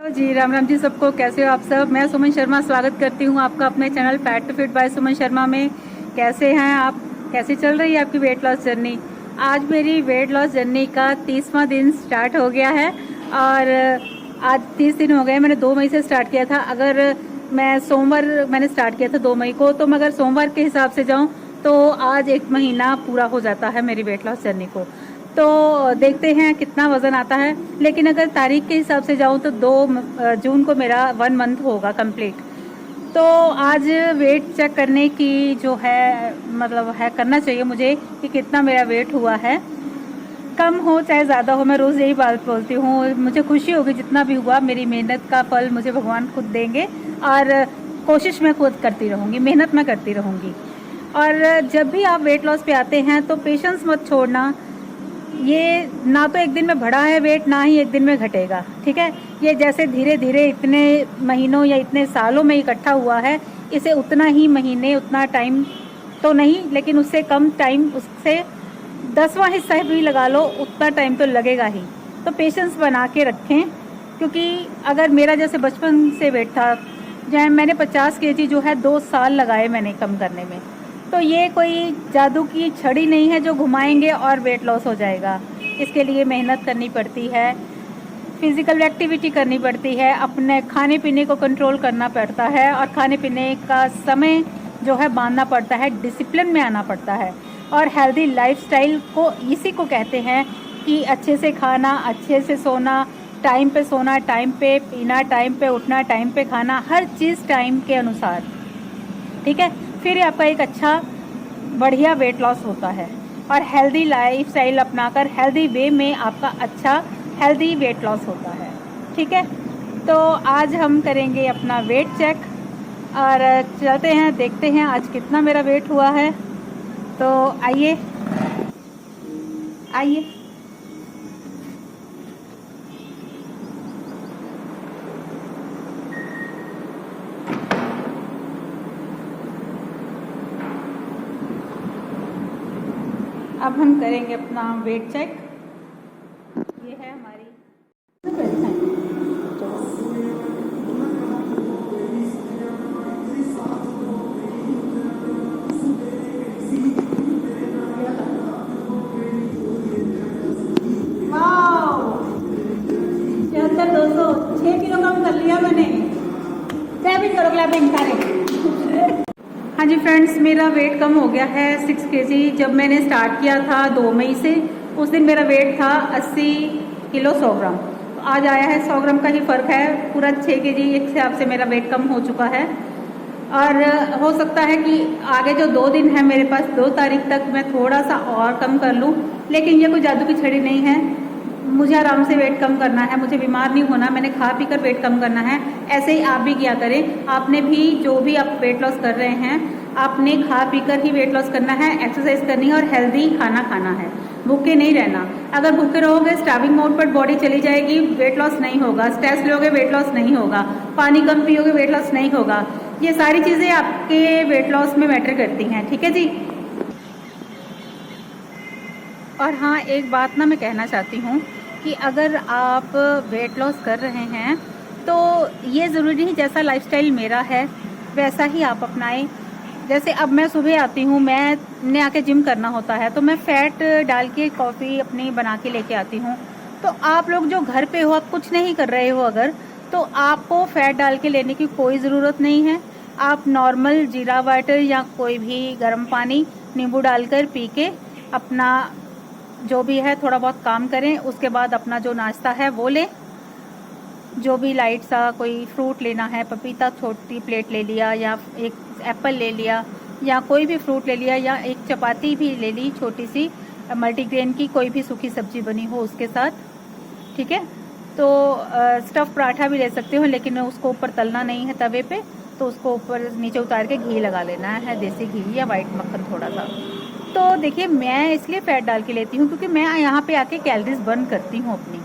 जी राम राम जी सबको। कैसे हो आप सब? मैं सुमन शर्मा स्वागत करती हूँ आपका अपने channel fat to fit by Suman Sharma में। कैसे हैं आप? कैसे चल रही है आपकी वेट लॉस जर्नी? आज मेरी वेट लॉस जर्नी का 30वां दिन स्टार्ट हो गया है और आज 30 दिन हो गए। मैंने 2 मई से स्टार्ट किया था। अगर मैं सोमवार मैंने स्टार्ट किया था 2 मई को, तो मैं अगर सोमवार के हिसाब से जाऊँ तो आज 1 महीना पूरा हो जाता है मेरी वेट लॉस जर्नी को। तो देखते हैं कितना वज़न आता है। लेकिन अगर तारीख के हिसाब से जाऊं तो 2 जून को मेरा 1 मंथ होगा कंप्लीट। तो आज वेट चेक करने की जो है मतलब है करना चाहिए मुझे कि कितना मेरा वेट हुआ है। कम हो चाहे ज़्यादा हो, मैं रोज़ यही बात बोलती हूँ। मुझे खुशी होगी जितना भी हुआ, मेरी मेहनत का फल मुझे भगवान खुद देंगे और कोशिश मैं खुद करती रहूँगी, मेहनत मैं करती रहूँगी। और जब भी आप वेट लॉस पे आते हैं तो पेशेंस मत छोड़ना। ये ना तो एक दिन में बढ़ा है वेट, ना ही एक दिन में घटेगा, ठीक है। ये जैसे धीरे धीरे इतने महीनों या इतने सालों में इकट्ठा हुआ है, इसे उतना ही महीने उतना टाइम तो नहीं, लेकिन उससे कम टाइम, उससे 10वां हिस्सा भी लगा लो, उतना टाइम तो लगेगा ही। तो पेशेंस बना के रखें, क्योंकि अगर मेरा जैसे बचपन से वेट था, जहाँ मैंने 50 केजी जो है 2 साल लगाए मैंने कम करने में। तो ये कोई जादू की छड़ी नहीं है जो घुमाएंगे और वेट लॉस हो जाएगा। इसके लिए मेहनत करनी पड़ती है, फिजिकल एक्टिविटी करनी पड़ती है, अपने खाने पीने को कंट्रोल करना पड़ता है और खाने पीने का समय जो है बांधना पड़ता है, डिसिप्लिन में आना पड़ता है। और हेल्दी लाइफस्टाइल को इसी को कहते हैं कि अच्छे से खाना, अच्छे से सोना, टाइम पे सोना, टाइम पे पीना, टाइम पे उठना, टाइम पे खाना, हर चीज़ टाइम के अनुसार, ठीक है। फिर आपका एक अच्छा बढ़िया वेट लॉस होता है। और हेल्दी लाइफ स्टाइल अपनाकर हेल्दी वे में आपका अच्छा हेल्दी वेट लॉस होता है, ठीक है। तो आज हम करेंगे अपना वेट चेक और चलते हैं, देखते हैं आज कितना मेरा वेट हुआ है। तो आइए आइए। अब हम करेंगे अपना वेट चेक। ये है हमारी छिहत्तर 200 6 किलो कम कर लिया मैंने। क्लैपिंग करो, क्लैपिंग सारे। हाँ जी फ्रेंड्स, मेरा वेट कम हो गया है 6 केजी। जब मैंने स्टार्ट किया था 2 मई से, उस दिन मेरा वेट था 80 किलो 100 ग्राम। तो आज आया है 100 ग्राम का ही फ़र्क है, पूरा 6 केजी एक हिसाब से मेरा वेट कम हो चुका है। और हो सकता है कि आगे जो 2 दिन है मेरे पास, 2 तारीख तक मैं थोड़ा सा और कम कर लूँ। लेकिन ये कोई जादू की छड़ी नहीं है, मुझे आराम से वेट कम करना है, मुझे बीमार नहीं होना, मैंने खा पी कर वेट कम करना है। ऐसे ही आप भी किया करें। आपने भी जो भी आप वेट लॉस कर रहे हैं, आपने खा पी कर ही वेट लॉस करना है, एक्सरसाइज करनी है और हेल्दी खाना खाना है। भूखे नहीं रहना। अगर भूखे रहोगे, स्टार्विंग मोड पर बॉडी चली जाएगी, वेट लॉस नहीं होगा। स्ट्रेस लोगे, वेट लॉस नहीं होगा। पानी कम पियोगे, वेट लॉस नहीं होगा। ये सारी चीज़ें आपके वेट लॉस में मैटर करती हैं, ठीक है जी। और हाँ, एक बात ना मैं कहना चाहती हूँ कि अगर आप वेट लॉस कर रहे हैं तो ये ज़रूरी नहीं जैसा लाइफस्टाइल मेरा है वैसा ही आप अपनाएं। जैसे अब मैं सुबह आती हूँ, मैंने आके जिम करना होता है, तो मैं फ़ैट डाल के कॉफ़ी अपनी बना के लेके आती हूँ। तो आप लोग जो घर पे हो, आप कुछ नहीं कर रहे हो अगर, तो आपको फ़ैट डाल के लेने की कोई ज़रूरत नहीं है। आप नॉर्मल जीरा वाटर या कोई भी गर्म पानी नींबू डालकर पी के अपना जो भी है थोड़ा बहुत काम करें। उसके बाद अपना जो नाश्ता है वो लें, जो भी लाइट सा कोई फ्रूट लेना है, पपीता छोटी प्लेट ले लिया, या एक एप्पल ले लिया, या कोई भी फ्रूट ले लिया, या एक चपाती भी ले ली छोटी सी, मल्टीग्रेन की कोई भी सूखी सब्जी बनी हो उसके साथ, ठीक है। तो स्टफ़ पराठा भी ले सकते हो, लेकिन उसको ऊपर तलना नहीं है तवे पे, तो उसको ऊपर नीचे उतार के घी लगा लेना है, देसी घी या वाइट मक्खन थोड़ा सा। तो देखिए, मैं इसलिए फ़ैट डाल के लेती हूँ क्योंकि मैं यहाँ पे आके कैलोरीज बर्न करती हूँ अपनी।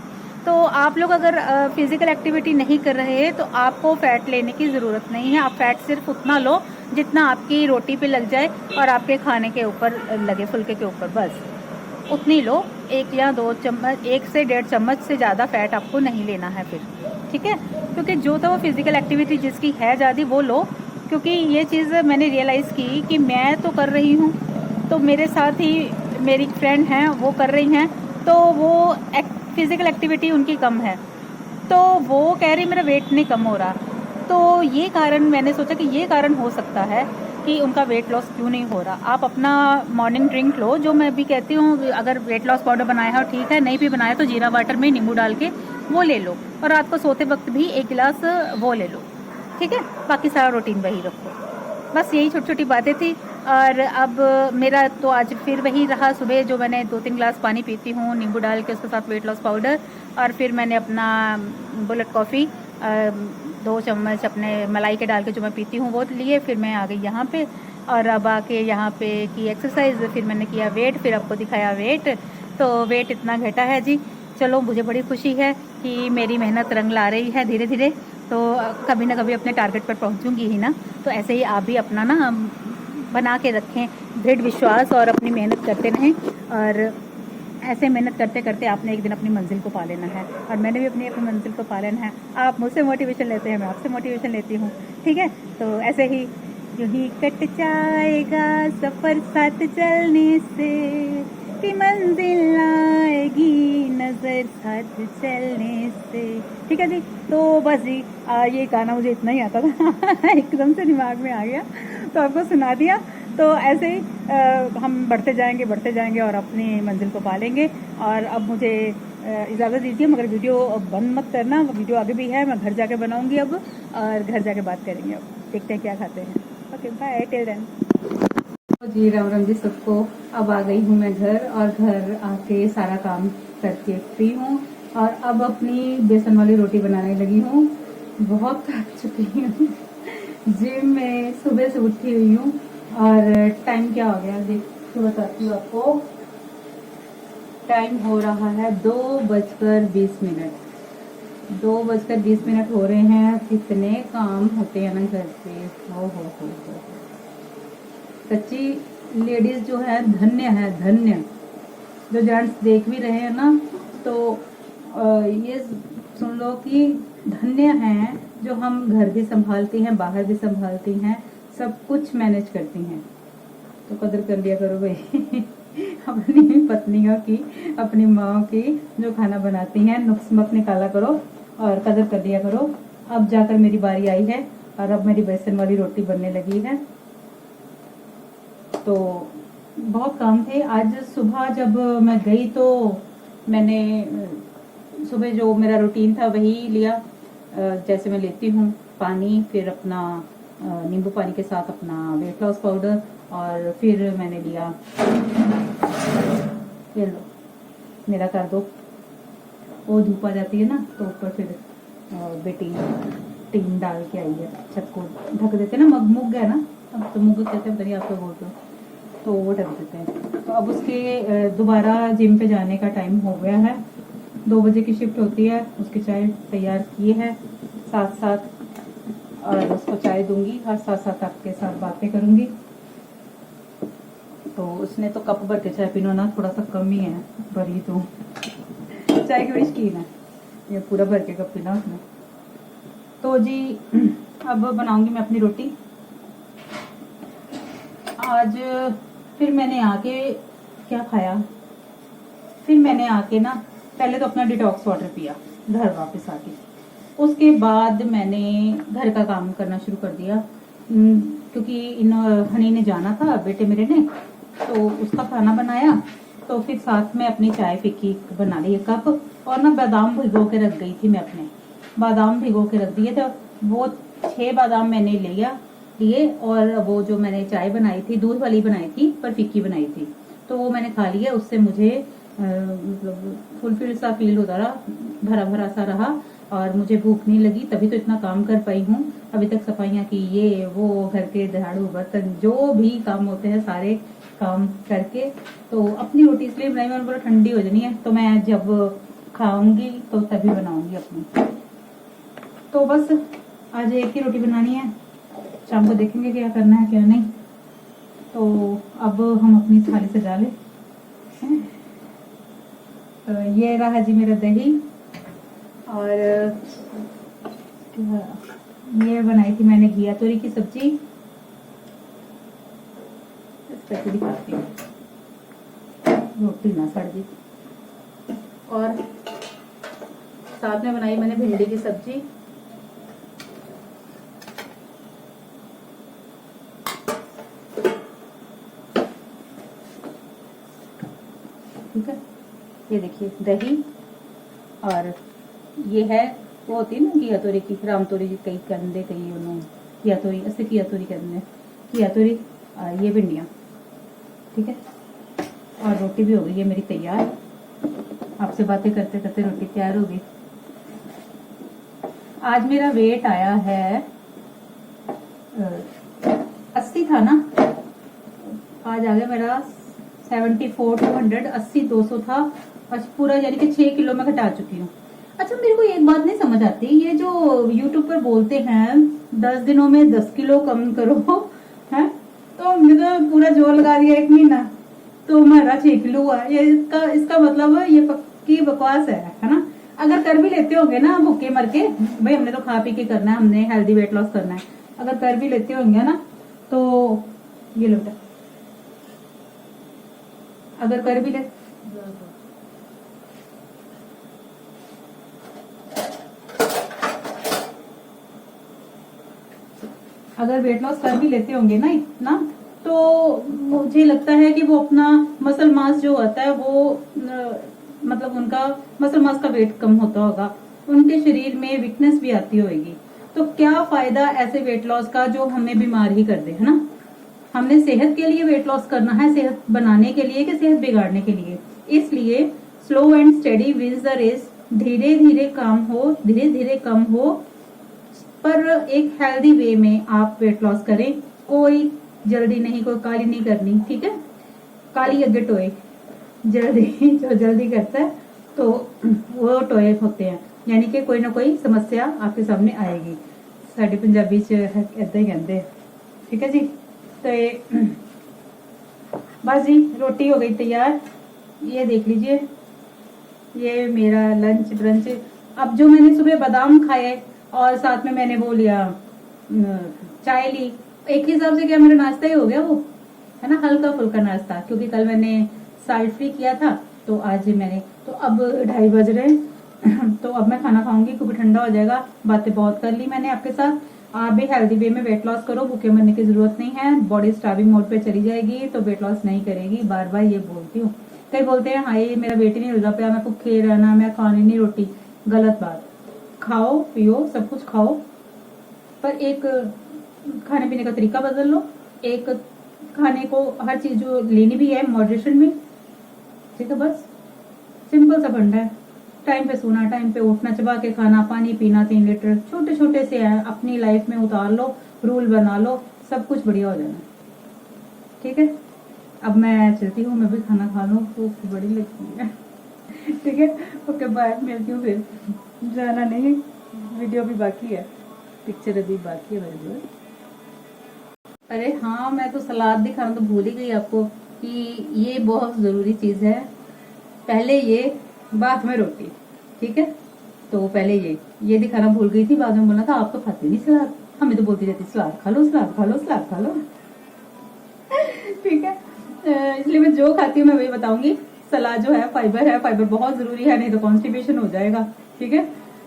तो आप लोग अगर फिज़िकल एक्टिविटी नहीं कर रहे हैं तो आपको फ़ैट लेने की ज़रूरत नहीं है। आप फ़ैट सिर्फ उतना लो जितना आपकी रोटी पे लग जाए और आपके खाने के ऊपर लगे, फुल्के के ऊपर, बस उतनी लो। 1 या 2 चम्मच, 1 से 1.5 चम्मच से ज़्यादा फ़ैट आपको नहीं लेना है फिर, ठीक है, क्योंकि जो तो वो फिज़िकल एक्टिविटी जिसकी है ज़्यादा वो लो, क्योंकि ये चीज़ मैंने रियलाइज़ की कि मैं तो कर रही हूँ, तो मेरे साथ ही मेरी फ्रेंड हैं वो कर रही हैं, तो वो फिज़िकल एक्टिविटी उनकी कम है, तो वो कह रही मेरा वेट नहीं कम हो रहा। तो ये कारण मैंने सोचा कि ये कारण हो सकता है कि उनका वेट लॉस क्यों नहीं हो रहा। आप अपना मॉर्निंग ड्रिंक लो, जो मैं भी कहती हूँ, अगर वेट लॉस पाउडर बनाया हो ठीक है, नहीं भी बनाया तो जीरा वाटर में नींबू डाल के वो ले लो, और रात को सोते वक्त भी 1 गिलास वो ले लो, ठीक है। बाकी सारा रूटीन वही रखो। बस यही छोटी छोटी बातें थी। और अब मेरा तो आज फिर वही रहा, सुबह जो मैंने 2-3 गिलास पानी पीती हूँ नींबू डाल के, उसके साथ वेट लॉस पाउडर, और फिर मैंने अपना बुलेट कॉफ़ी 2 चम्मच अपने मलाई के डाल के जो मैं पीती हूँ वो लिए। फिर मैं आ गई यहाँ पे, और अब आके यहाँ पे की एक्सरसाइज, फिर मैंने किया वेट, फिर आपको दिखाया वेट। तो वेट इतना घटा है जी। चलो, मुझे बड़ी खुशी है कि मेरी मेहनत रंग ला रही है धीरे धीरे, तो कभी ना कभी अपने टारगेट पर पहुँचूँगी ही ना। तो ऐसे ही आप भी अपना ना बना के रखें दृढ़ विश्वास, और अपनी मेहनत करते रहें, और ऐसे मेहनत करते करते आपने एक दिन अपनी मंजिल को पा लेना है, और मैंने भी अपनी मंजिल को पा लेना है। आप मुझसे मोटिवेशन लेते हैं, मैं आपसे मोटिवेशन लेती हूँ, ठीक है। तो ऐसे ही यूं ही कट जाएगा सफ़र साथ चलने से, कि मंजिल आएगी नज़र साथ चलने से, ठीक है जी। तो बस जी, ये गाना मुझे इतना ही आता था एकदम से दिमाग में आ गया तो आपको सुना दिया। तो ऐसे ही हम बढ़ते जाएंगे और अपनी मंजिल को पा लेंगे। और अब मुझे इजाज़त दीजिए, मगर वीडियो बंद मत करना, वीडियो आगे भी है, मैं घर जाके बनाऊंगी अब, और घर जाके बात करेंगे। अब देखते हैं क्या खाते हैं। Okay, bye, till then. जी राम राम जी सबको। अब आ गई हूँ मैं घर, और घर आके सारा काम करके फ्री हूँ, और अब अपनी बेसन वाली रोटी बनाने लगी हूँ। बहुत थक चुकी हूँ जिम में सुबह से उठी हुई हूँ, और टाइम क्या हो गया देख बताती हूँ आपको। टाइम हो रहा है 2:20। 2:20 हो रहे हैं। कितने काम होते हैं ना घर पे, हो सच्ची लेडीज जो है धन्य है, धन्य। जो जेंट्स देख भी रहे हैं ना, तो ये सुन लो कि धन्य हैं जो हम घर भी संभालती हैं, बाहर भी संभालती हैं, सब कुछ मैनेज करती हैं। तो कदर कर लिया करो भाई अपनी पत्नियों की, अपनी माँ की, जो खाना बनाती हैं, नुक्स मत निकाला करो और कदर कर लिया करो। अब जाकर मेरी बारी आई है, और अब मेरी बेसन वाली रोटी बनने लगी है। तो बहुत काम थे आज। सुबह जब मैं गई तो मैंने सुबह जो मेरा रूटीन था वही लिया, जैसे मैं लेती हूँ पानी, फिर अपना नींबू पानी के साथ अपना वेट लॉस पाउडर, और फिर मैंने लिया, ये लो मेरा कर दो। वो धूप आ जाती है ना, तो ऊपर फिर बेटी टीन डाल के आई है, छत को ढक देते ना, मुग है ना, अब तो मुग कहते हैं, बताइए आप तो बोलते हो, तो वो ढक देते हैं। तो अब उसके दोबारा जिम पे जाने का टाइम हो गया है। 2 बजे की शिफ्ट होती है। उसकी चाय तैयार की है साथ साथ, और उसको चाय दूंगी और साथ साथ आपके साथ बातें करूंगी। तो उसने तो कप भर के चाय पीना ना, थोड़ा सा कम ही है, भरी तो चाय की बड़ी शौकीन है, ये पूरा भर के कप पीना उसने। तो जी अब बनाऊंगी मैं अपनी रोटी। आज फिर मैंने आके क्या खाया, फिर मैंने आके ना पहले तो अपना डिटॉक्स वाटर पिया घर वापस आके। उसके बाद मैंने घर का काम करना शुरू कर दिया, क्योंकि इन हनी ने जाना था, बेटे मेरे ने, तो उसका खाना बनाया। तो फिर साथ में अपनी चाय फिक्की बना ली 1 कप, और ना बादाम भिगो के रख गई थी मैं, अपने बादाम भिगो के रख दिए थे। वो 6 बादाम मैंने लिए, और वो जो मैंने चाय बनाई थी, दूध वाली बनाई थी पर फिक्की बनाई थी, तो वो मैंने खा लिया। उससे मुझे मतलब फुलफिल सा फील होता रहा, भरा भरा सा रहा, और मुझे भूख नहीं लगी। तभी तो इतना काम कर पाई हूँ अभी तक, सफाइयाँ की, ये वो, घर के झाड़ू बर्तन जो भी काम होते हैं सारे काम करके। तो अपनी रोटी इसलिए बनाई, मैंने बोला ठंडी हो जानी है, तो मैं जब खाऊंगी तो तभी बनाऊंगी अपनी। तो बस आज एक ही रोटी बनानी है, शाम को देखेंगे क्या करना है क्या नहीं। तो अब हम अपनी थाली सजा ले। तो ये रहा जी मेरा दही, और ये बनाई थी मैंने घिया तोरी की सब्जी। इसको दिखाती हूँ, रोटी ना सड़ गई। और साथ में बनाई मैंने भिंडी की सब्जी। ठीक है, ये देखिए दही, और ये है वो होती है ना घिया तोरी की, राम तोरी जी कई कंदे कई उन्होंने घिया तोरी, ऐसे घिया तोरी कहते हैं, घिया तोरी। ये भिंडियाँ, ठीक है। और रोटी भी हो गई है मेरी तैयार। आपसे बातें करते करते रोटी तैयार हो गई। आज मेरा वेट आया है 80 था ना, आज आ गया मेरा 74 टू 100, 80 200 था। बस पूरा यानी कि 6 किलो में घटा चुकी हूँ। अच्छा, मेरे को एक बात नहीं समझ आती, ये जो यूट्यूब पर बोलते हैं 10 दिनों में 10 किलो कम करो है, तो हमने तो पूरा जोर लगा दिया 1 महीना, तो हमारा 6 किलो हुआ। ये इसका मतलब ये पक्की बकवास है ना। अगर कर भी लेते होंगे ना भूखे मर के, भाई हमने तो खा पी के करना है, हमने हेल्दी वेट लॉस करना है, अगर कर भी लेते होंगे ना तो ये लो बेटा, अगर कर भी ले अगर वेट लॉस कर भी लेते होंगे ना इतना, तो मुझे लगता है कि वो अपना मसल मास जो होता है वो मतलब उनका मसल मास का वेट कम होता होगा, उनके शरीर में वीकनेस भी आती होगी। तो क्या फायदा ऐसे वेट लॉस का जो हमें बीमार ही कर दे, है ना। हमने सेहत के लिए वेट लॉस करना है, सेहत बनाने के लिए कि सेहत बिगाड़ने के लिए। इसलिए slow and steady wins the race, धीरे धीरे काम हो, धीरे धीरे कम हो, पर एक हेल्दी वे में आप वेट लॉस करें। कोई जल्दी नहीं, कोई काली नहीं करनी, ठीक है। काली अगे टोए, जल्दी जो जल्दी करता है तो वो टोए होते हैं, यानी कि कोई ना कोई समस्या आपके सामने आएगी। साडे पंजाबी च ऐदा ही कहते हैं, ठीक है जी। तो बस जी, रोटी हो गई तैयार, ये देख लीजिए, ये मेरा लंच ब्रंच। अब जो मैंने सुबह बादाम खाए और साथ में मैंने वो लिया चाय ली, एक हिसाब से क्या मेरा नाश्ता ही हो गया वो, है ना, हल्का फुल्का नाश्ता, क्योंकि कल मैंने साल्ट फ्री किया था, तो आज मैंने, तो अब 2:30 बज रहे हैं तो अब मैं खाना खाऊंगी क्योंकि ठंडा हो जाएगा। बातें बहुत कर ली मैंने आपके साथ। आप भी हेल्दी वे में वेट लॉस करो, भूखे मरने की जरूरत नहीं है। बॉडी स्टार्विंग मोड पे चली जाएगी तो वेट लॉस नहीं करेगी, बार बार ये बोलती हूँ। कई बोलते हैं हाय मेरा वेट ही नहीं हिलता पाया, मैं भूखे रहना, मैं खानी नहीं रोटी। गलत बात, खाओ पियो सब कुछ खाओ, पर एक खाने पीने का तरीका बदल लो। एक खाने को हर चीज जो लेनी भी है मॉडरेशन में, ठीक है। बस सिंपल सा फंडा है, टाइम पे सोना, टाइम पे उठना, चबा के खाना, पानी पीना 3 लीटर, छोटे छोटे से हैं, अपनी लाइफ में उतार लो, रूल बना लो, सब कुछ बढ़िया हो जाना, ठीक है। अब मैं चलती हूँ, मैं भी खाना खा लूँ, भूख बड़ी लगती है ठीक है, ओके बाय, मिलती हूँ फिर। जाना नहीं, वीडियो भी बाकी है, पिक्चर अभी बाकी है मेरे। अरे हाँ, मैं तो सलाद दिखाना तो भूल ही गई आपको कि ये बहुत जरूरी चीज है। पहले ये, बाद में रोटी, ठीक है। तो पहले ये दिखाना भूल गई थी, बाद में बोला था आप तो खाते नहीं सलाद, हमें तो बोलती रहती सलाद खा लो, सलाद खा लो, सलाद खा लो ठीक है। इसलिए मैं जो खाती हूँ मैं वही बताऊंगी। सलाद जो है फाइबर है, फाइबर बहुत जरूरी है, नहीं तो कॉन्स्टिपेशन हो जाएगा, ठीक है।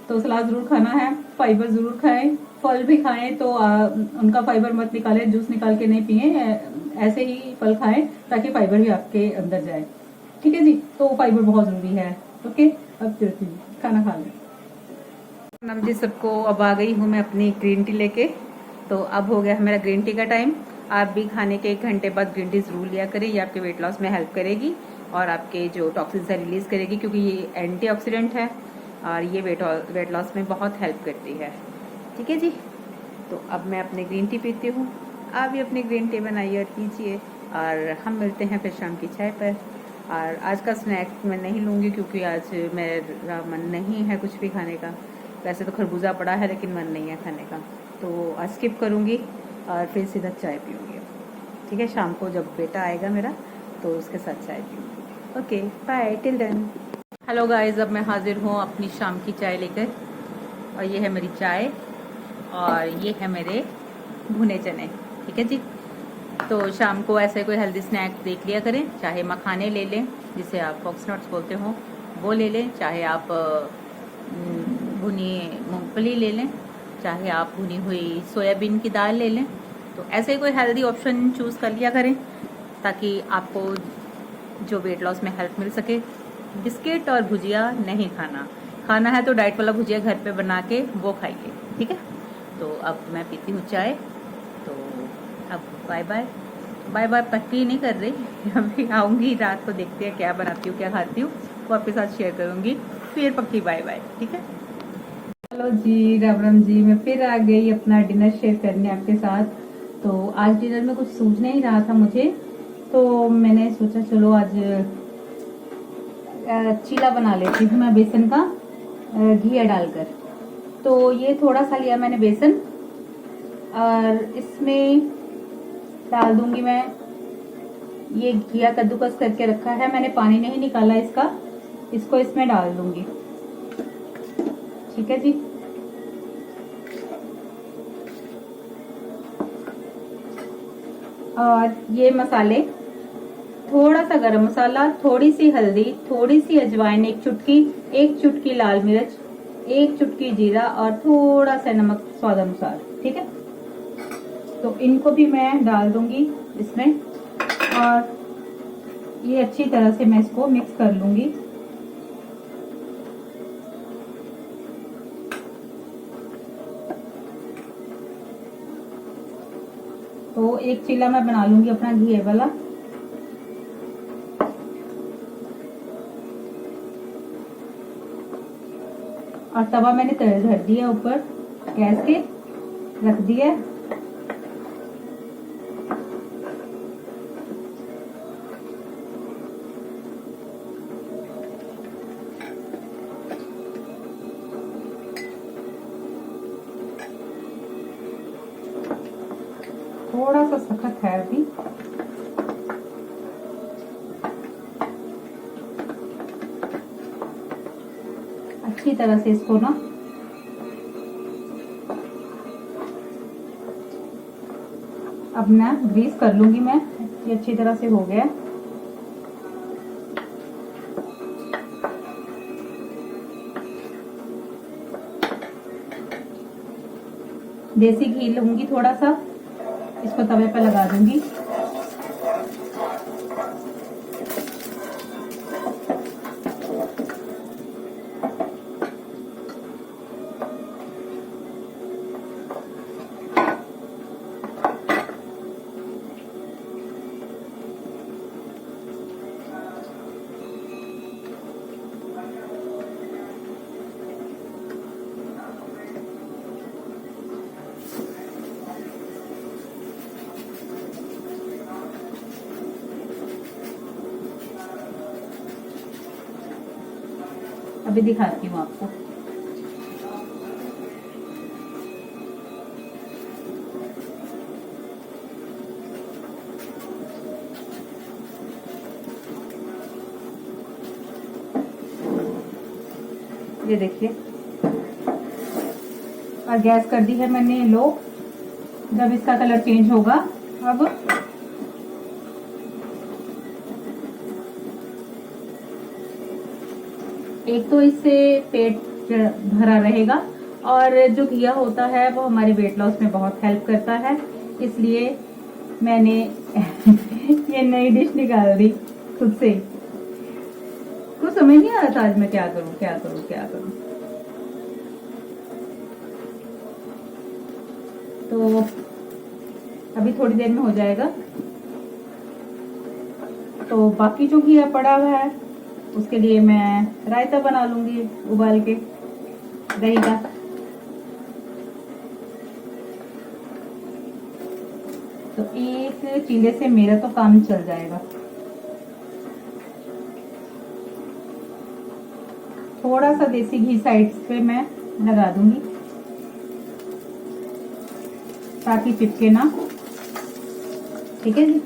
तो सलाद जरूर खाना है, फाइबर जरूर खाएं, फल भी खाएं तो उनका फाइबर मत निकालें, जूस निकाल के नहीं पिए, ऐसे ही फल खाएं ताकि फाइबर भी आपके अंदर जाए, ठीक है जी। तो फाइबर बहुत जरूरी है, ओके। अब चलती हूँ, खाना खा लें। नम जी सबको, अब आ गई हूँ मैं अपनी ग्रीन टी लेके। तो अब हो गया मेरा ग्रीन टी का टाइम। आप भी खाने के 1 घंटे बाद ग्रीन टी जरूर लिया करें, ये आपके वेट लॉस में हेल्प करेगी और आपके जो टॉक्सिन्स है रिलीज करेगी, क्योंकि ये एंटीऑक्सीडेंट है और ये वेट लॉस में बहुत हेल्प करती है, ठीक है जी। तो अब मैं अपनी ग्रीन टी पीती हूँ, आप भी अपनी ग्रीन टी बनाइए और पीजिए, और हम मिलते हैं फिर शाम की चाय पर। और आज का स्नैक मैं नहीं लूँगी क्योंकि आज मेरा मन नहीं है कुछ भी खाने का। वैसे तो खरबूजा पड़ा है लेकिन मन नहीं है खाने का, तो आज स्किप करूँगी और फिर सीधा चाय पीऊँगी, ठीक है। शाम को जब बेटा आएगा मेरा तो उसके साथ चाय पीऊँगी, okay bye, till then. Hello guys, अब मैं हाजिर हूँ अपनी शाम की चाय लेकर, और ये है मेरी चाय। और ये है मेरे भुने चने। ठीक है जी। तो शाम को ऐसे कोई हेल्दी स्नैक देख लिया करें, चाहे मखाने ले लें जिसे आप फॉक्सनट्स बोलते हो वो ले लें, चाहे आप भुनी मूंगफली ले लें, चाहे आप भुनी हुई सोयाबीन की दाल ले लें। तो ऐसे कोई हेल्दी ऑप्शन चूज़ कर लिया करें ताकि आपको जो वेट लॉस में हेल्प मिल सके। बिस्किट और भुजिया नहीं खाना, खाना है तो डाइट वाला भुजिया घर पे बना के वो खाइए। ठीक है। तो अब मैं पीती हूँ चाय। तो अब बाय बाय। बाय बाय पक्की नहीं कर रही अभी आऊँगी रात को, देखते हैं क्या बनाती हूँ क्या खाती हूँ, वो आपके साथ शेयर करूँगी, फिर पक्की बाय बाय। ठीक है। हेलो जी, राम राम जी। मैं फिर आ गई अपना डिनर शेयर करने आपके साथ। तो आज डिनर में कुछ सूझ नहीं रहा था मुझे, तो मैंने सोचा चलो आज चीला बना लेती हूँ मैं बेसन का, घी डालकर। तो ये थोड़ा सा लिया मैंने बेसन और इसमें डाल दूंगी मैं ये घिया कद्दूकस करके रखा है मैंने, पानी नहीं निकाला इसका, इसको इसमें डाल दूंगी। ठीक है जी। और ये मसाले, थोड़ा सा गरम मसाला, थोड़ी सी हल्दी, थोड़ी सी अजवाइन, एक चुटकी लाल मिर्च, एक चुटकी जीरा और थोड़ा सा नमक स्वाद अनुसार। ठीक है। तो इनको भी मैं डाल दूंगी इसमें और ये अच्छी तरह से मैं इसको मिक्स कर लूंगी। तो एक चीला मैं बना लूंगी अपना घी वाला। और तवा मैंने धर दिया ऊपर गैस के, रख दिया। थोड़ा सा सख्त है अभी, अच्छी तरह से इसको ना अब मैं ग्रीस कर लूंगी मैं। ये अच्छी तरह से हो गया। देसी घी लूंगी थोड़ा सा, इसको तवे पर लगा दूंगी। अभी दिखाती हूँ आपको। ये देखिए, और गैस कर दी है मैंने लो। जब इसका कलर चेंज होगा, अब एक तो इससे पेट भरा रहेगा और जो घिया होता है वो हमारे वेट लॉस में बहुत हेल्प करता है, इसलिए मैंने ये नई डिश निकाल दी खुद से। कुछ समझ नहीं आ रहा था आज मैं क्या करूं क्या करूं क्या करूं। तो अभी थोड़ी देर में हो जाएगा। तो बाकी जो घिया पड़ा हुआ है उसके लिए मैं रायता बना लूंगी उबाल के दही का। तो एक चीले से मेरा तो काम चल जाएगा। थोड़ा सा देसी घी साइड्स पे मैं लगा दूंगी ताकि चिपके ना। ठीक है जी।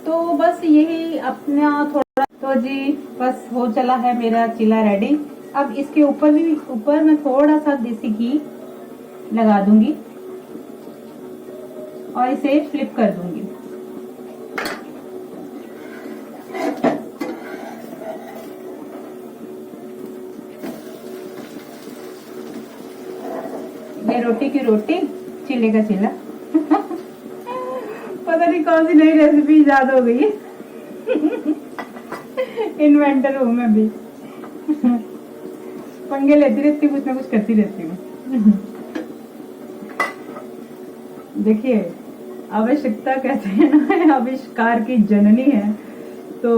तो बस यही अपना थोड़ा तो जी बस हो चला है मेरा चीला रेडी। अब इसके ऊपर मैं थोड़ा सा देसी घी लगा दूंगी और इसे फ्लिप कर दूंगी। ये रोटी की रोटी, चीले का चीला। पता नहीं कौन सी नई रेसिपी याद हो गई है। इन्वेंटर हूँ मैं भी। पंगे लेती रहती, कुछ ना कुछ करती रहती हूँ। देखिए, आवश्यकता कहते हैं ना, आविष्कार की जननी है, तो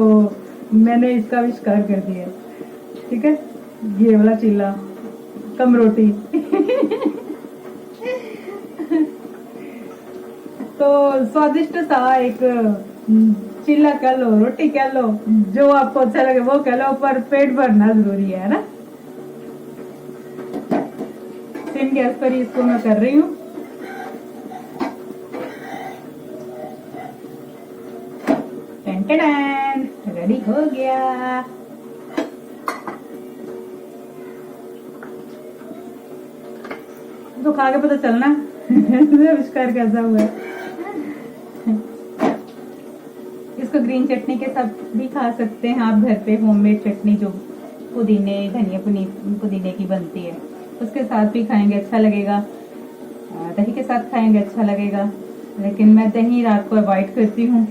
मैंने इसका आविष्कार कर दिया। ठीक है, ये वाला चीला कम रोटी। तो स्वादिष्ट सा एक चीला कह लो, रोटी कह लो, जो आपको अच्छा लगे वो कह लो, पर पेट भरना जरूरी है ना। सिम गैस पर ही इसको मैं कर रही हूँ। रेडी हो गया। तो खा के पता चलना आविष्कार कैसा हुआ है। इसको ग्रीन चटनी के साथ भी खा सकते हैं आप, घर पे होममेड चटनी जो पुदीने धनिया पुदीने की बनती है, उसके साथ भी खाएंगे अच्छा लगेगा। दही के साथ खाएंगे अच्छा लगेगा, लेकिन मैं दही रात को अवॉइड करती हूँ,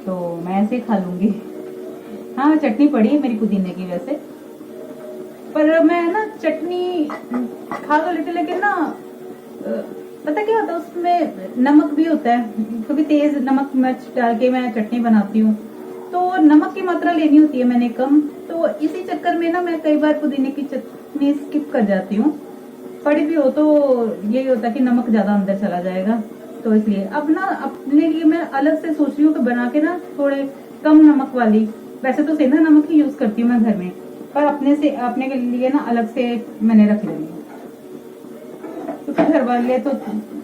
तो मैं ऐसे ही खा लूंगी। हाँ, चटनी पड़ी है मेरी पुदीने की वैसे, पर मैं ना चटनी खा तो लेती, लेकिन ना पता क्या होता है, उसमें नमक भी होता है। कभी तेज नमक मिर्च डाल के मैं चटनी बनाती हूँ, तो नमक की मात्रा लेनी होती है मैंने कम, तो इसी चक्कर में ना मैं कई बार पुदीने की चटनी स्किप कर जाती हूँ। पड़ी भी हो तो यही होता है कि नमक ज्यादा अंदर चला जाएगा, तो इसलिए अब ना अपने लिए मैं अलग से सोच रही हूँ कि बना के ना थोड़े कम नमक वाली, वैसे तो सेंधा नमक ही यूज करती हूँ मैं घर में, पर अपने के लिए ना अलग से मैंने रख लेनी है, क्योंकि घर वाले तो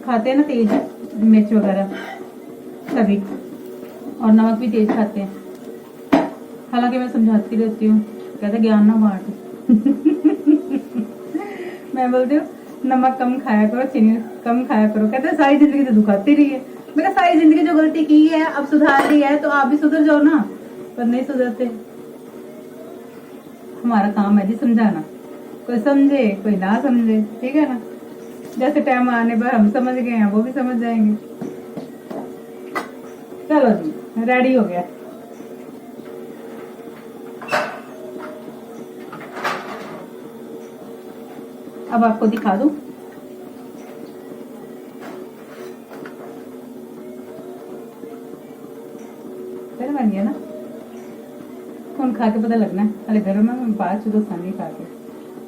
खाते हैं ना तेज मिर्च वगैरह सभी, और नमक भी तेज खाते हैं। हालांकि मैं समझाती रहती हूँ, कहते ज्ञान ना बांट। मैं बोलती हूँ नमक कम खाया करो, चीनी कम खाया करो। कहते सारी जिंदगी तो दुखाती रही है। मैंने सारी जिंदगी जो गलती की है अब सुधार ली है, तो आप भी सुधर जाओ ना, पर नहीं सुधरते। हमारा काम है जी समझाना, कोई समझे कोई ना समझे, ठीक है ना। जैसे टाइम आने पर हम समझ गए हैं, वो भी समझ जाएंगे। चलो जी, रेडी हो गया। अब आपको दिखा दूं, फिर बन गया ना, कौन खा के पता लगना है, अरे घर में बात तो खानी खा के।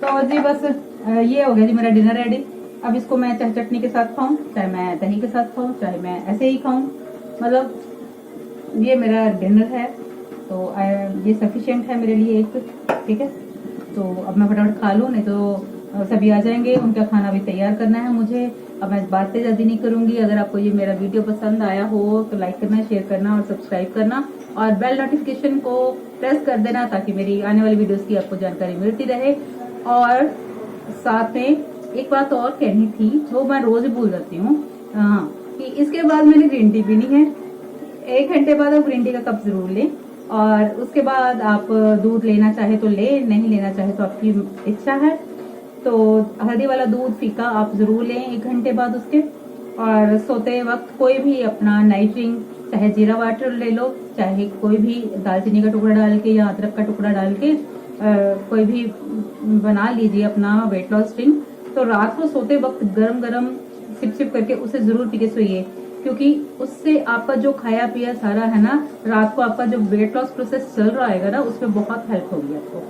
तो जी बस ये हो गया जी मेरा डिनर रेडी। अब इसको मैं चाहे चटनी के साथ खाऊं, चाहे मैं दही के साथ खाऊं, चाहे मैं ऐसे ही खाऊं, मतलब ये मेरा डिनर है, तो ये सफिशिएंट है मेरे लिए एक। ठीक है, तो अब मैं फटाफट खा लूं, नहीं तो सभी आ जाएंगे, उनका खाना भी तैयार करना है मुझे। अब मैं बातें ज्यादा नहीं करूंगी। अगर आपको ये मेरा वीडियो पसंद आया हो तो लाइक करना, शेयर करना और सब्सक्राइब करना, और बेल नोटिफिकेशन को प्रेस कर देना, ताकि मेरी आने वाली वीडियोस की आपको जानकारी मिलती रहे। और साथ में एक बात और कहनी थी, जो मैं रोज भूल जाती हूँ, हाँ, कि इसके बाद मैंने ग्रीन टी पीनी है। 1 घंटे बाद आप ग्रीन टी का कप जरूर लें, और उसके बाद आप दूध लेना चाहे तो ले, नहीं लेना चाहे तो आपकी इच्छा है। तो हल्दी वाला दूध फीका आप जरूर लें 1 घंटे बाद उसके। और सोते वक्त कोई भी अपना नाइट ड्रिंक, चाहे जीरा वाटर ले लो, चाहे कोई भी दालचीनी का टुकड़ा डाल के या अदरक का टुकड़ा डाल के कोई भी बना लीजिए अपना वेट लॉस ड्रिंक। तो रात को सोते वक्त गरम गरम सिप सिप करके उसे जरूर पी के सोइए, क्योंकि उससे आपका जो खाया पिया सारा है ना, रात को आपका जो वेट लॉस प्रोसेस चल रहा है ना, उसमें बहुत हेल्प होगी आपको।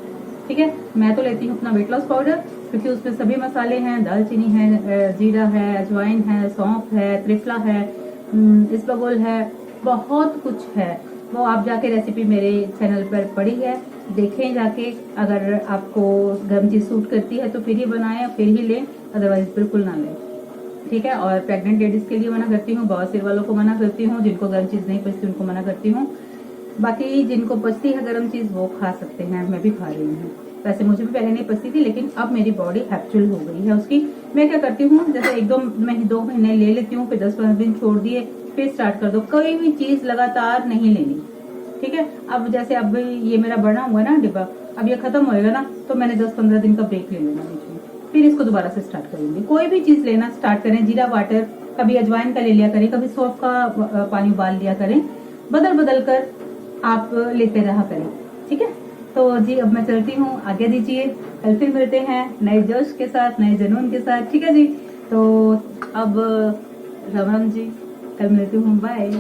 ठीक है, मैं तो लेती हूँ अपना वेट लॉस पाउडर, क्योंकि उसमें सभी मसाले हैं, दालचीनी है, जीरा है, अजवाइन है, सौंफ है, त्रिफला है, इसबगोल है, बहुत कुछ है। वो आप जाके रेसिपी मेरे चैनल पर पड़ी है, देखें जाके। अगर आपको गर्म चीज सूट करती है तो फिर ही बनाएं, फिर ही लें, अदरवाइज बिल्कुल ना लें। ठीक है, और प्रेग्नेंट लेडीज के लिए मना करती हूँ, बवासीर वालों को मना करती हूँ, जिनको गर्म चीज नहीं पसंद उनको मना करती हूँ। बाकी जिनको पचती है गर्म चीज वो खा सकते हैं, मैं भी खा रही हूँ। वैसे मुझे भी पहले नहीं पचती थी, लेकिन अब मेरी बॉडी हैप्चुअल हो गई है उसकी। मैं क्या करती हूँ, जैसे एक दो महीने ले लेती हूँ, फिर 10-15 दिन छोड़ दिए, फिर स्टार्ट कर दो। कोई भी चीज लगातार नहीं लेनी, ठीक है। अब जैसे अब ये मेरा बना हुआ है ना डिब्बा, अब ये खत्म होएगा ना, तो मैंने 10-15 दिन का ब्रेक ले लेना बीच में, फिर इसको दोबारा से स्टार्ट करूंगी। कोई भी चीज लेना स्टार्ट करें, जीरा वाटर, कभी अजवाइन का ले लिया करें, कभी सौंफ का पानी उबाल लिया करें, बदल बदल कर आप लेते रहा करें, ठीक है। तो जी अब मैं चलती हूँ, आगे दीजिए, कल फिर मिलते हैं नए जोश के साथ, नए जुनून के साथ, ठीक है जी। तो अब राम राम जी, कल मिलती हूँ, बाय।